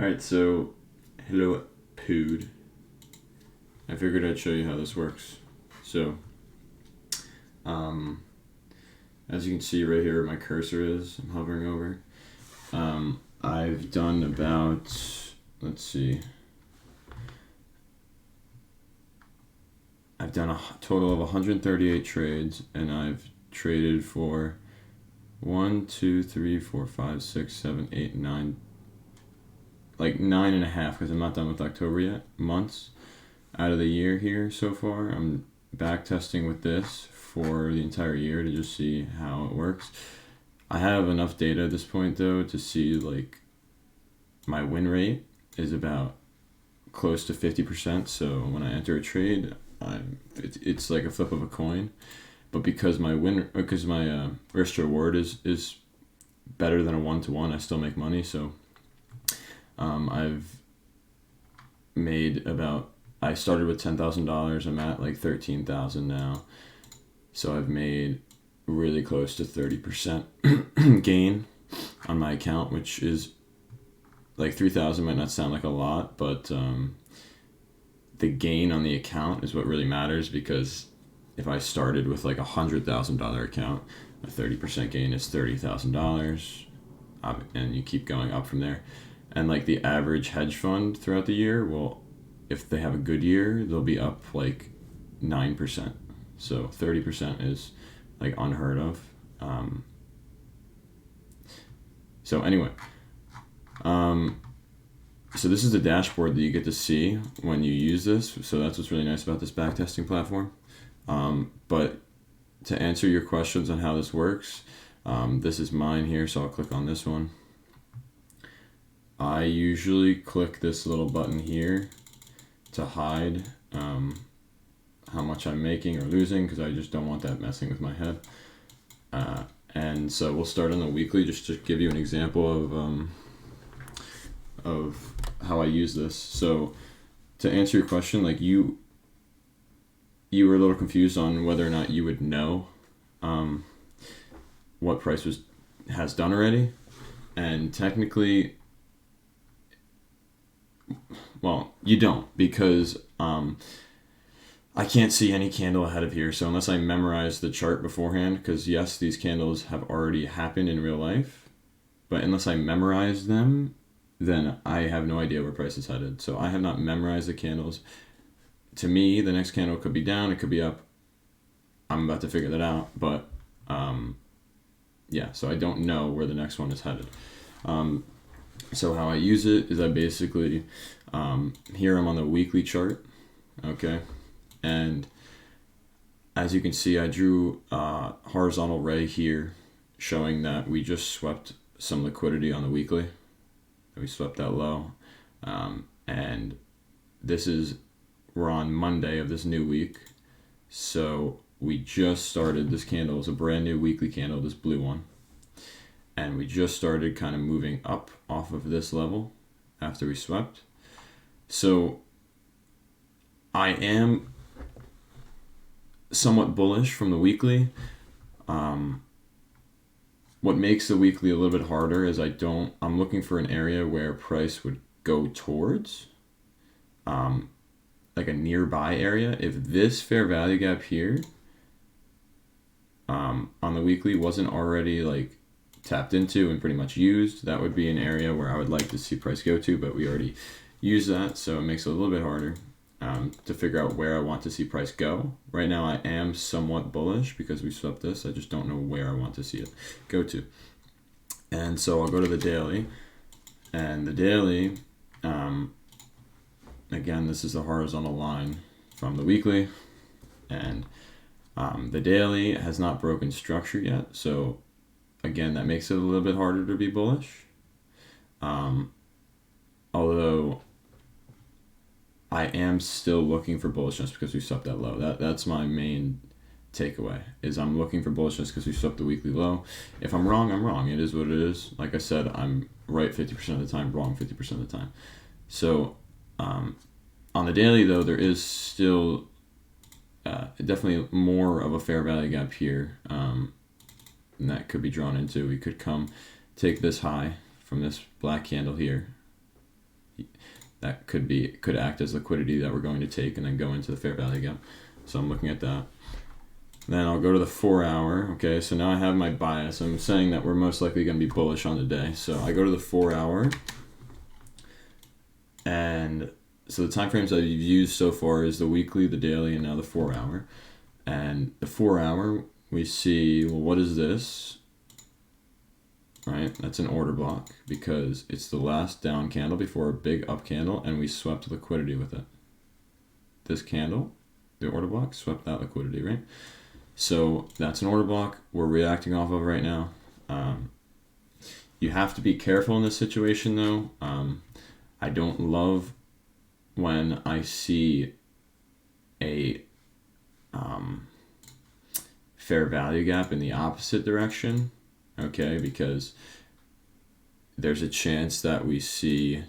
Alright, so hello Pood. I figured I'd show you how this works. So, um, as you can see right here where my cursor is, I'm hovering over. I've done about, let's see, I've done a total of 138 trades, and I've traded for 1, 2, 3, 4, 5, 6, 7, 8, 9, like 9.5, because I'm not done with October yet, months out of the year here so far. I'm back testing with this for the entire year to just see how it works. I have enough data at this point though to see like my win rate is about close to 50%. So when I enter a trade, it's like a flip of a coin. But because my risk to reward is better than a 1-to-1, I still make money. So I've made about, I started with $10,000. I'm at like 13,000 now. So I've made really close to 30% gain on my account, which is like 3,000 might not sound like a lot, but the gain on the account is what really matters, because if I started with like $100,000 account, a 30% gain is $30,000, and you keep going up from there. And like the average hedge fund throughout the year will, if they have a good year, they'll be up like 9%. So 30% is like unheard of. So anyway, so this is the dashboard that you get to see when you use this. So that's what's really nice about this backtesting platform. But to answer your questions on how this works, this is mine here, so I'll click on this one. I usually click this little button here to hide how much I'm making or losing, because I just don't want that messing with my head. And so we'll start on the weekly just to give you an example of how I use this. So to answer your question, like you were a little confused on whether or not you would know what price has done already, and technically, well, you don't, because I can't see any candle ahead of here. So unless I memorize the chart beforehand, because yes, these candles have already happened in real life, but unless I memorize them, then I have no idea where price is headed. So I have not memorized the candles. To me, the next candle could be down, it could be up. I'm about to figure that out, but yeah, so I don't know where the next one is headed. So how I use it is I basically, here I'm on the weekly chart, okay? And as you can see, I drew a horizontal ray here showing that we just swept some liquidity on the weekly. We swept that low. And we're on Monday of this new week. So we just started, this candle is a brand new weekly candle, this blue one. And we just started kind of moving up off of this level after we swept. So I am somewhat bullish from the weekly. What makes the weekly a little bit harder is I'm looking for an area where price would go towards, like a nearby area. If this fair value gap here on the weekly wasn't already like tapped into and pretty much used, that would be an area where I would like to see price go to, but we already used that, so it makes it a little bit harder to figure out where I want to see price go. Right now I am somewhat bullish because we swept this. I just don't know where I want to see it go to. And so I'll go to the daily, and the daily, again, this is the horizontal line from the weekly, and the daily has not broken structure yet. So again, that makes it a little bit harder to be bullish. Although I am still looking for bullishness because we swept that low. That's my main takeaway, is I'm looking for bullishness because we swept the weekly low. If I'm wrong, I'm wrong. It is what it is. Like I said, I'm right 50% of the time, wrong 50% of the time. So on the daily though, there is still definitely more of a fair value gap here, and that could be drawn into. We could take this high from this black candle here, that could act as liquidity that we're going to take and then go into the fair value gap. So I'm looking at that. Then I'll go to the 4 hour. Okay, so now I have my bias. I'm saying that we're most likely going to be bullish on the day. So I go to the 4 hour, and so the time frames I've used so far is the weekly, the daily, and now the 4 hour. And the 4 hour, we see, well, what is this? Right, that's an order block because it's the last down candle before a big up candle, and we swept liquidity with it. This candle, the order block, swept that liquidity, right? So that's an order block we're reacting off of right now. You have to be careful in this situation though. I don't love when I see a fair value gap in the opposite direction, okay, because there's a chance that we see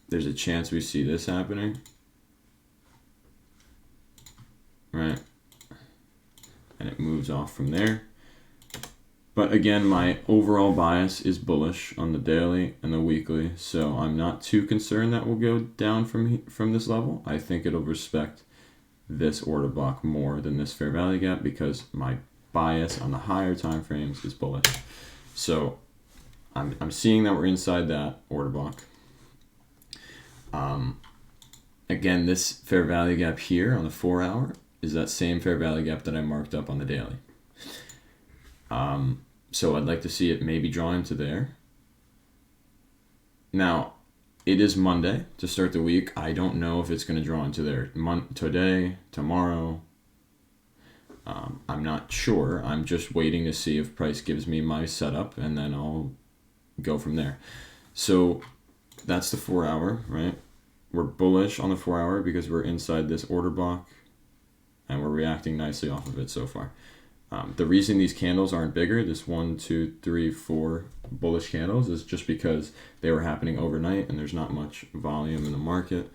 this happening. Right, and it moves off from there. But again, my overall bias is bullish on the daily and the weekly, so I'm not too concerned that we'll go down from this level. I think it'll respect this order block more than this fair value gap because my bias on the higher time frames is bullish. So I'm seeing that we're inside that order block. Again, this fair value gap here on the 4 hour is that same fair value gap that I marked up on the daily. So I'd like to see it maybe draw into there. Now, it is Monday to start the week. I don't know if it's going to draw into there today, tomorrow. I'm not sure. I'm just waiting to see if price gives me my setup, and then I'll go from there. So that's the 4 hour, right? We're bullish on the 4 hour because we're inside this order block, and we're reacting nicely off of it so far. The reason these candles aren't bigger, this 1, 2, 3, 4 bullish candles, is just because they were happening overnight and there's not much volume in the market,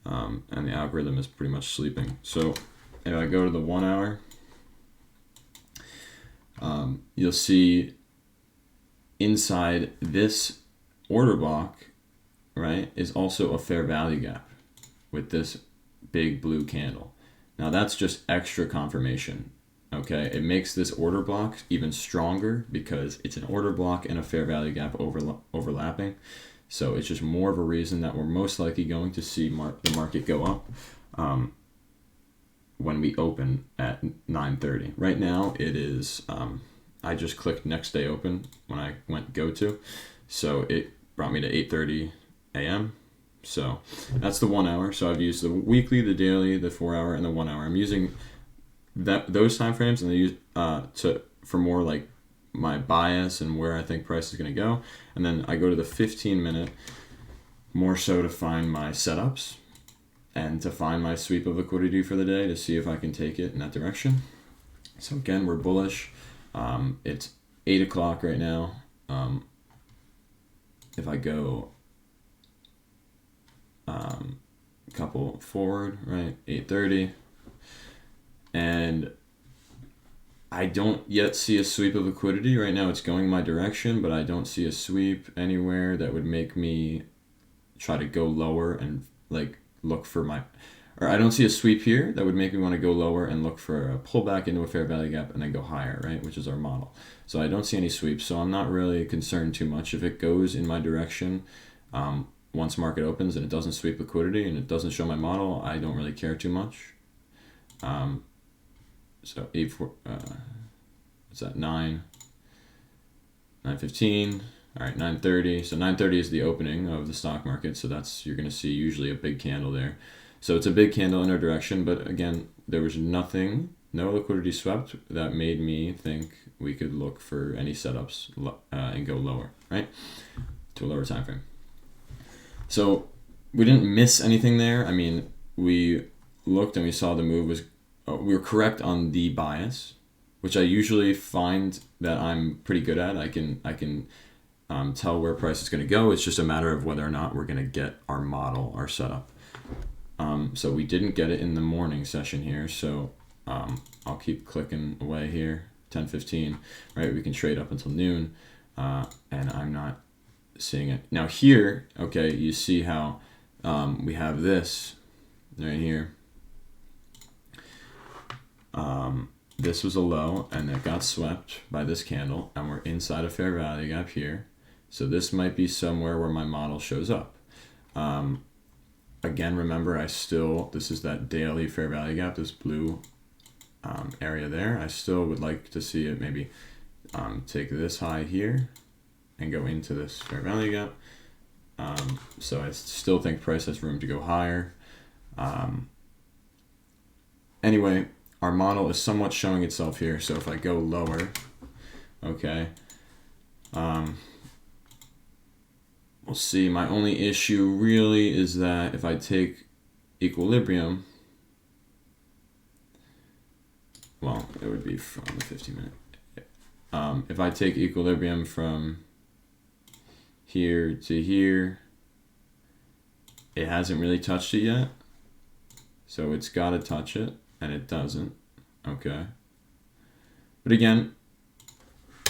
and the algorithm is pretty much sleeping. So if I go to the 1 hour, you'll see inside this order block, right, is also a fair value gap with this big blue candle. Now that's just extra confirmation. Okay, it makes this order block even stronger because it's an order block and a fair value gap overlapping. So it's just more of a reason that we're most likely going to see the market go up when we open at 9:30. Right now it is, I just clicked next day open when I went go to. So it brought me to 8:30 a.m. So that's the 1 hour. So I've used the weekly, the daily, the 4 hour, and the 1 hour. I'm using those time frames, and they use for more like my bias and where I think price is going to go. And then I go to the 15-minute more so to find my setups and to find my sweep of liquidity for the day to see if I can take it in that direction. So again, we're bullish. It's 8 o'clock right now. If I go a couple forward, right, 8:30. And I don't yet see a sweep of liquidity. Right now it's going my direction, but I don't see a sweep anywhere that would make me try to go lower and like look for or I don't see a sweep here that would make me want to go lower and look for a pullback into a fair value gap and then go higher, right, which is our model. So I don't see any sweeps, so I'm not really concerned too much. If it goes in my direction, once market opens and it doesn't sweep liquidity and it doesn't show my model, I don't really care too much. So 8-4, what's that, 9:15, all right, 9:30. So 9:30 is the opening of the stock market, so you're going to see usually a big candle there. So it's a big candle in our direction, but again, there was no liquidity swept that made me think we could look for any setups and go lower, right, to a lower time frame. So we didn't miss anything there. I mean, we looked and we saw the move was, we were correct on the bias, which I usually find that I'm pretty good at. I can tell where price is going to go. It's just a matter of whether or not we're going to get our model, our setup. So we didn't get it in the morning session here. So I'll keep clicking away here. 10:15, right? We can trade up until noon, and I'm not seeing it. Now here, okay, you see how we have this right here. This was a low, and it got swept by this candle, and we're inside a fair value gap here. So this might be somewhere where my model shows up. Again, remember, this is that daily fair value gap, this blue area there. I still would like to see it maybe take this high here and go into this fair value gap. So I still think price has room to go higher. Anyway, our model is somewhat showing itself here. So if I go lower, okay, we'll see. My only issue really is that if I take equilibrium, well, it would be from the 50-minute. If I take equilibrium from here to here, it hasn't really touched it yet. So it's got to touch it, and it doesn't. Okay. But again,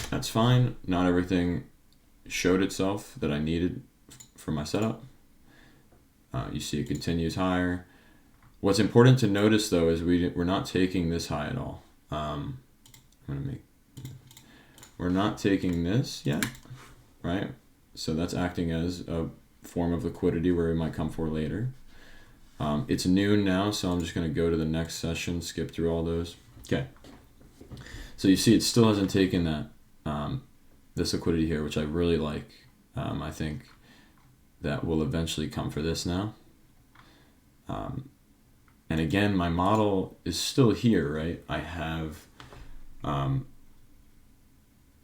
that's fine. Not everything showed itself that I needed for my setup. You see it continues higher. What's important to notice though is we're not taking this high at all. We're not taking this yet, right? So that's acting as a form of liquidity where we might come for later. It's noon now, so I'm just going to go to the next session, skip through all those. Okay. So you see it still hasn't taken that this liquidity here, which I really like. I think that will eventually come for this now. And again, my model is still here, right? I have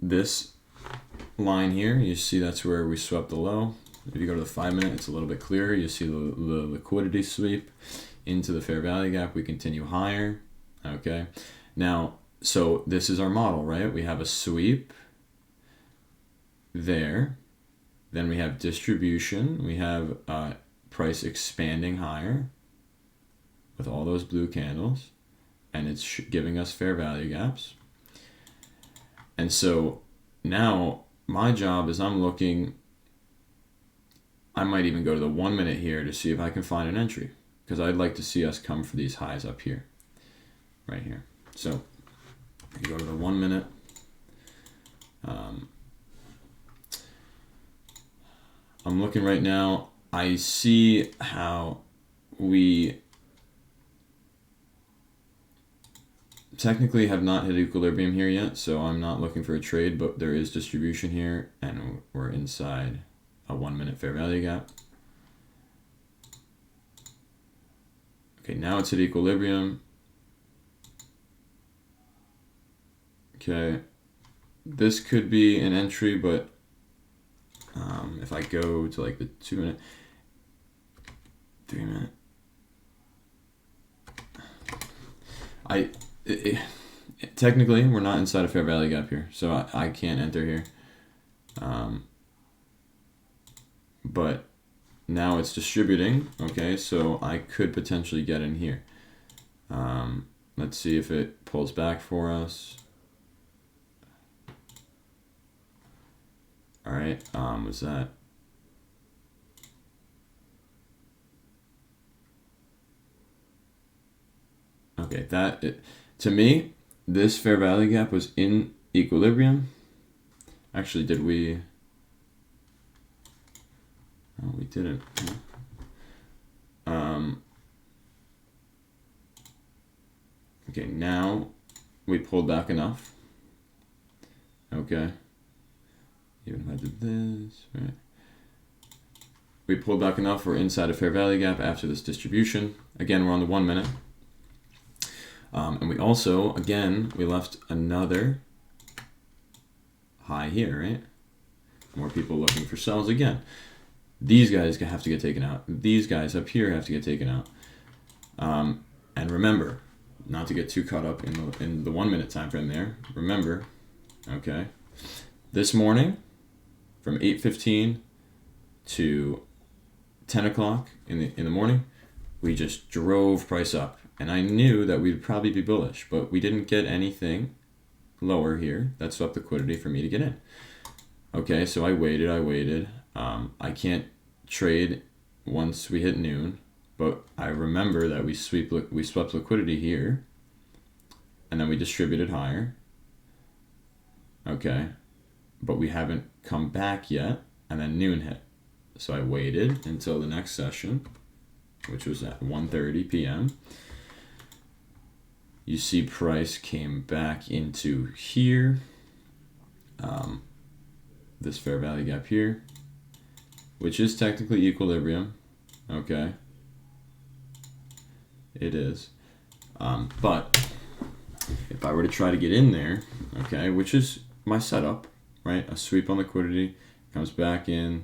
this line here. You see that's where we swept the low. If you go to the 5-minute, it's a little bit clearer. You see the liquidity sweep into the fair value gap. We continue higher. Okay. Now, so this is our model, right? We have a sweep there. Then we have distribution. We have price expanding higher with all those blue candles. And it's giving us fair value gaps. And so now my job is I'm looking, I might even go to the 1-minute here to see if I can find an entry, because I'd like to see us come for these highs up here, right here. So I go to the 1-minute. I'm looking right now. I see how we technically have not hit equilibrium here yet, so I'm not looking for a trade, but there is distribution here, and we're inside a 1-minute fair value gap. Okay, now it's at equilibrium. Okay, this could be an entry, but if I go to like the 2-minute, 3-minute, technically we're not inside a fair value gap here, so I can't enter here. But now it's distributing, okay, so I could potentially get in here. Let's see if it pulls back for us. All right, was that? Okay, to me, this fair value gap was in equilibrium. Actually, did we? Oh, we didn't. Okay, now we pulled back enough. Okay. Even if I did this, right? We pulled back enough. We're inside a fair value gap after this distribution. Again, we're on the 1-minute. And we also, again, we left another high here, right? More people looking for sells again. These guys have to get taken out. These guys up here have to get taken out. And remember, not to get too caught up in the 1-minute time frame there. Remember, okay, this morning from 8:15 to 10 o'clock in the morning, we just drove price up. And I knew that we'd probably be bullish, but we didn't get anything lower here that swept liquidity for me to get in. Okay, so I waited. I can't trade once we hit noon, but I remember that we swept liquidity here, and then we distributed higher. Okay, but we haven't come back yet, and then noon hit. So I waited until the next session, which was at 1:30 p.m. You see price came back into here, this fair value gap here, which is technically equilibrium, okay? It is. But if I were to try to get in there, okay, which is my setup, right? A sweep on liquidity, comes back in,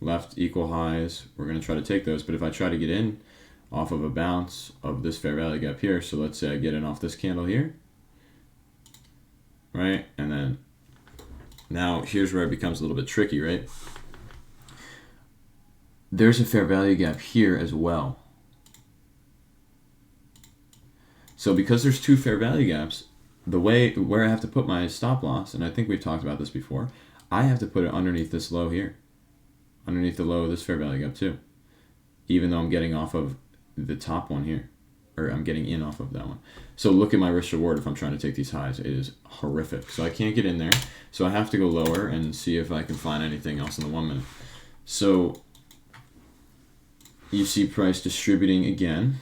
left equal highs. We're going to try to take those. But if I try to get in off of a bounce of this fair value gap here, so let's say I get in off this candle here, right? And then now here's where it becomes a little bit tricky, right? There's a fair value gap here as well. So because there's two fair value gaps, the way where I have to put my stop loss, and I think we've talked about this before, I have to put it underneath this low here, underneath the low of this fair value gap too, even though I'm getting off of the top one here, or I'm getting in off of that one. So look at my risk reward if I'm trying to take these highs. It is horrific. So I can't get in there. So I have to go lower and see if I can find anything else in the 1 minute. So you see price distributing again.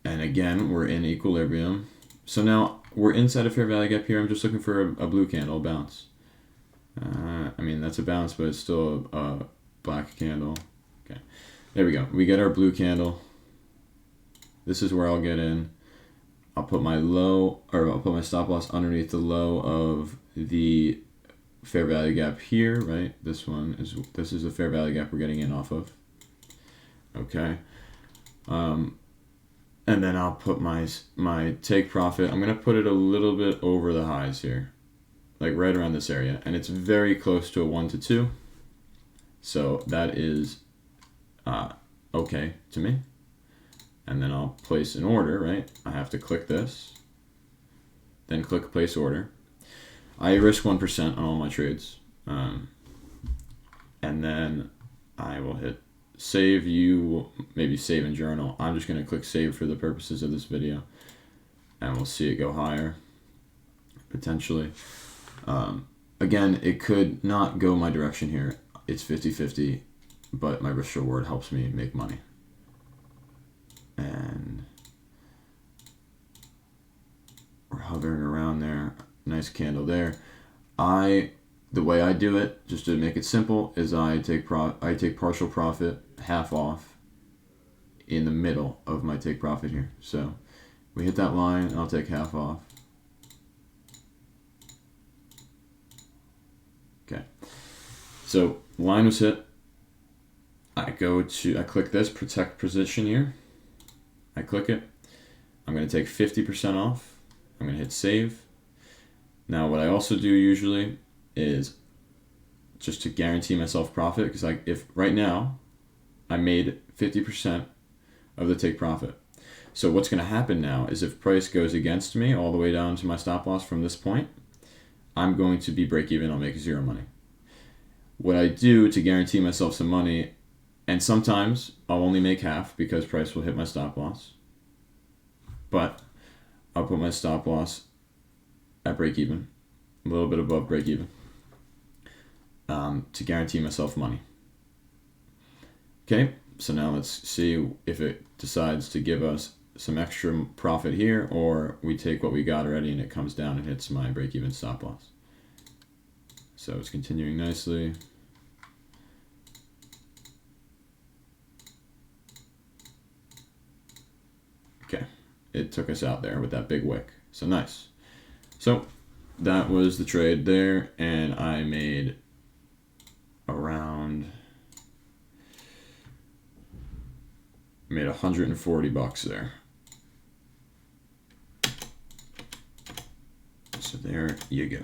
And again, we're in equilibrium. So now we're inside a fair value gap here. I'm just looking for a blue candle, bounce. I mean, that's a bounce, but it's still a black candle. Okay, there we go. We get our blue candle. This is where I'll get in. I'll put my low, or I'll put my stop loss underneath the low of the fair value gap here, right? This is the fair value gap we're getting in off of. Okay. And then I'll put my take profit. I'm gonna put it a little bit over the highs here, like right around this area, and it's very close to a 1 to 2. So that is okay to me. And then I'll place an order, right? I have to click this, then click place order. I risk 1% on all my trades. And then I will hit save. You maybe save in journal. I'm just going to click save for the purposes of this video, and we'll see it go higher potentially. Again, it could not go my direction here. It's 50-50, but my risk reward helps me make money. And we're hovering around there. Nice candle there. The way I do it, just to make it simple, is I take partial profit, half off, in the middle of my take profit here. So we hit that line, and I'll take half off. Okay. So line was hit. I click this protect position here. I click it. I'm going to take 50% off. I'm going to hit save. Now what I also do usually is just to guarantee myself profit, because if right now I made 50% of the take profit. So what's going to happen now is if price goes against me all the way down to my stop loss from this point, I'm going to be break even. I'll make zero money. What I do to guarantee myself some money, and sometimes I'll only make half because price will hit my stop loss, but I'll put my stop loss at break even, a little bit above break even, to guarantee myself money. Okay, so now let's see if it decides to give us some extra profit here, or we take what we got already and it comes down and hits my break even stop loss. So it's continuing nicely. Okay, it took us out there with that big wick. So nice. So that was the trade there, and I made around $140 there. So there you go.